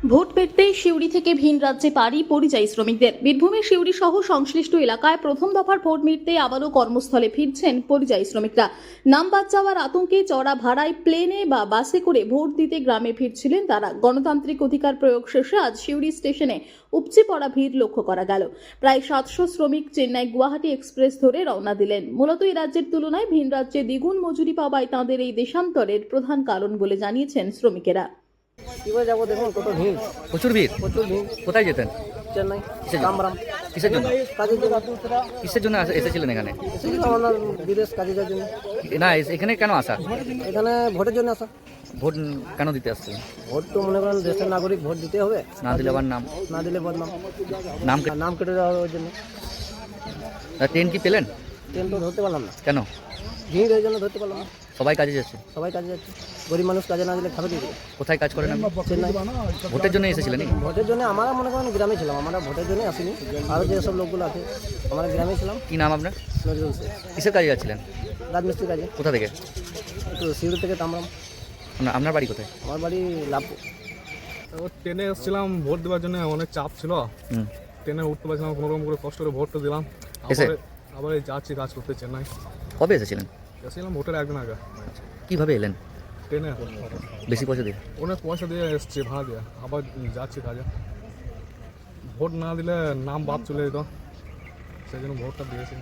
Vote পেতে সিউড়ি থেকে ভিন রাজ্যে পাড়ি পরিযায়ী শ্রমিকদের। বীরভূমের সিউড়ি সহ সংশ্লিষ্ট এলাকায় প্রথম দফার ভোট মিটতে আবারও কর্মস্থলে ফিরছেন পরিযায়ী শ্রমিকরা। নাম বাদ যাওয়ার আতঙ্কে চড়া ভাড়ায় প্লেনে বা বাসে করে ভোট দিতে গ্রামে ফিরছিলেন তারা। গণতান্ত্রিক অধিকার প্রয়োগ শেষে আজ সিউড়ি স্টেশনে উপচে পড়া ভিড় লক্ষ্য করা গেল। প্রায় 700 শ্রমিক চেন্নাই গুয়াহাটি এক্সপ্রেস ধরে রওনা দিলেন। মূলত এই রাজ্যের তুলনায় ভিন রাজ্যে দ্বিগুণ মজুরি পাওয়ায় তাঁদের এই দেশান্তরের প্রধান কারণ বলে জানিয়েছেন শ্রমিকেরা। কিভাবে যাবো দেখুন, কত ভিড়, প্রচুর ভিড়। প্রচুর ভিড়। কোথায় যেতেন? চেন্নাই কিসের জন্য? রামরাম কিসের জন্য? কাজের জন্য। কিসের জন্য এসেছিলেন এখানে? এসেছিলাম আমার বিদেশ কাজে যাওয়ার জন্য। না, এখানে কেন আসা? এখানে ভোটের জন্য আসা। ভোট কেন দিতে আসছিলেন? ভোট তো মনে করেন দেশের নাগরিক, ভোট দিতে হবে। না দিলে আবার নাম না দিলে বদনাম, নাম আর নাম কেটে দেওয়া হবে ওই জন্য। ট্রেন কি পেলেন? ট্রেন তো ধরতে পারলাম না, কেন? ভিড় এই জন্য ধরতে পারলাম না। সবাই কাজে যাচ্ছে। সবাই কাজে যাচ্ছে, গরিব মানুষ কাজে না দিলে খাবে কি করে? কোথায় কাজ করেন আপনি? চেন্নাই। ভোটের জন্য এসেছিলেন? ভোটের জন্য আমরা মনে করেন গ্রামে ছিলাম, আমরা ভোটের জন্য আসিনি। আরও যেসব লোকগুলো আছে আমরা গ্রামে ছিলাম। কি নাম আপনার? নজরুল শেখ। কিসের কাজে যাচ্ছিলেন? রাজমিস্ত্রি কাজে। কোথা থেকে? একটু সিউড়ি থেকে তামরাম। আপনার বাড়ি কোথায়? আমার বাড়ি লাভপুর। ট্রেনে এসেছিলাম ভোট দেওয়ার জন্য, অনেক চাপ ছিল। হুম। ট্রেনে উঠতে পারছিলাম, কোনো রকম করে কষ্ট করে ভোটটা দিলাম। এসে? আবার এই যাচ্ছি কাজ করতে চেন্নাই। কবে এসেছিলেন? এসেছিলাম ভোটের একদিন আগে কিভাবে এলেন? ট্রেনে। বেশি পয়সা দিয়ে? অনেক পয়সা দিয়ে এসছি, ভাড়া দিয়ে। আবার যাচ্ছি কাজে। ভোট না দিলে নাম বাদ চলে যেত, সেই জন্য ভোটটা দিয়েছি।